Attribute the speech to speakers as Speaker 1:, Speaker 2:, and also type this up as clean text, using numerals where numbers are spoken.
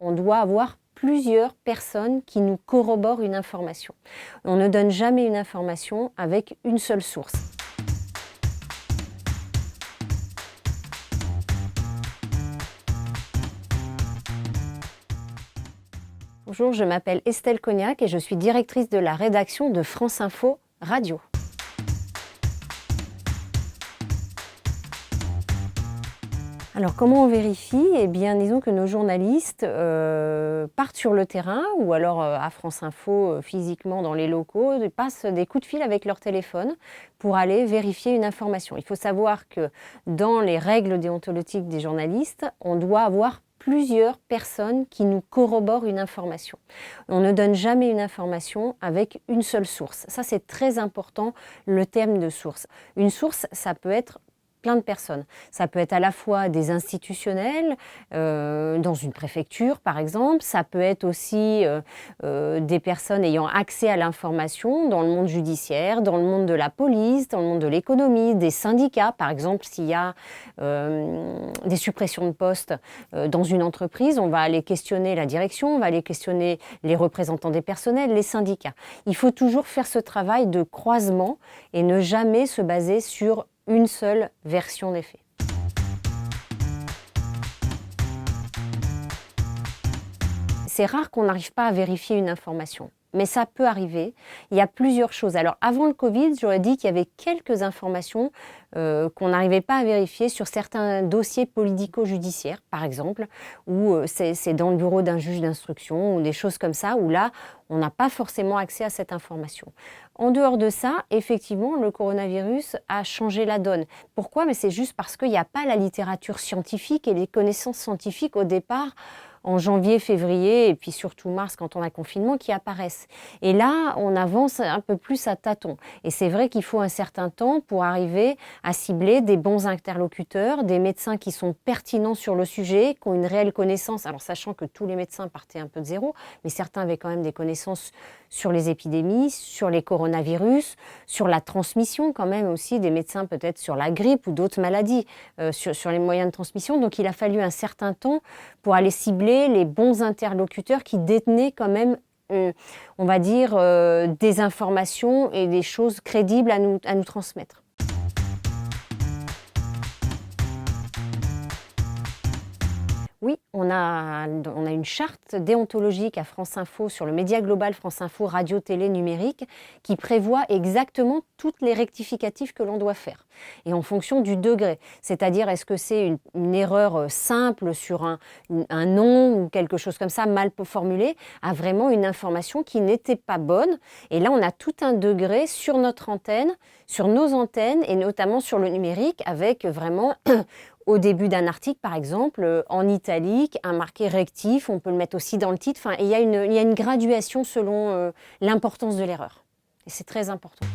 Speaker 1: on doit avoir plusieurs personnes qui nous corroborent une information. On ne donne jamais une information avec une seule source. Bonjour, je m'appelle Estelle Cognac et je suis directrice de la rédaction de France Info Radio. Alors comment on vérifie? Eh bien, disons que nos journalistes partent sur le terrain ou alors à France Info physiquement dans les locaux, ils passent des coups de fil avec leur téléphone pour aller vérifier une information. Il faut savoir que dans les règles déontologiques des journalistes, on doit avoir plusieurs personnes qui nous corroborent une information. On ne donne jamais une information avec une seule source. Ça, c'est très important, le terme de source. Une source, ça peut être plein de personnes. Ça peut être à la fois des institutionnels, dans une préfecture par exemple, ça peut être aussi des personnes ayant accès à l'information dans le monde judiciaire, dans le monde de la police, dans le monde de l'économie, des syndicats. Par exemple, s'il y a des suppressions de postes dans une entreprise, on va aller questionner la direction, on va aller questionner les représentants des personnels, les syndicats. Il faut toujours faire ce travail de croisement et ne jamais se baser sur une seule version des faits. C'est rare qu'on n'arrive pas à vérifier une information, mais ça peut arriver. Il y a plusieurs choses. Alors avant le Covid, j'aurais dit qu'il y avait quelques informations qu'on n'arrivait pas à vérifier sur certains dossiers politico-judiciaires, par exemple, où c'est dans le bureau d'un juge d'instruction ou des choses comme ça, où là, on n'a pas forcément accès à cette information. En dehors de ça, effectivement, le coronavirus a changé la donne. Pourquoi? Mais c'est juste parce qu'il n'y a pas la littérature scientifique et les connaissances scientifiques au départ, en janvier, février et puis surtout mars quand on a confinement qui apparaissent. Et là, on avance un peu plus à tâtons. Et c'est vrai qu'il faut un certain temps pour arriver à cibler des bons interlocuteurs, des médecins qui sont pertinents sur le sujet, qui ont une réelle connaissance. Alors sachant que tous les médecins partaient un peu de zéro, mais certains avaient quand même des connaissances sur les épidémies, sur les coronavirus, sur la transmission quand même aussi, des médecins peut-être sur la grippe ou d'autres maladies, sur les moyens de transmission. Donc il a fallu un certain temps pour aller cibler les bons interlocuteurs qui détenaient quand même, on va dire, des informations et des choses crédibles à nous transmettre. Oui, on a une charte déontologique à France Info sur le média global France Info, radio, télé, numérique, qui prévoit exactement toutes les rectificatifs que l'on doit faire. Et en fonction du degré, c'est-à-dire est-ce que c'est une erreur simple sur un nom ou quelque chose comme ça, mal formulé, à vraiment une information qui n'était pas bonne. Et là, on a tout un degré sur notre antenne, sur nos antennes et notamment sur le numérique avec vraiment... Au début d'un article, par exemple, en italique, un marqué rectif, on peut le mettre aussi dans le titre. Enfin, il y a une graduation selon l'importance de l'erreur. Et c'est très important.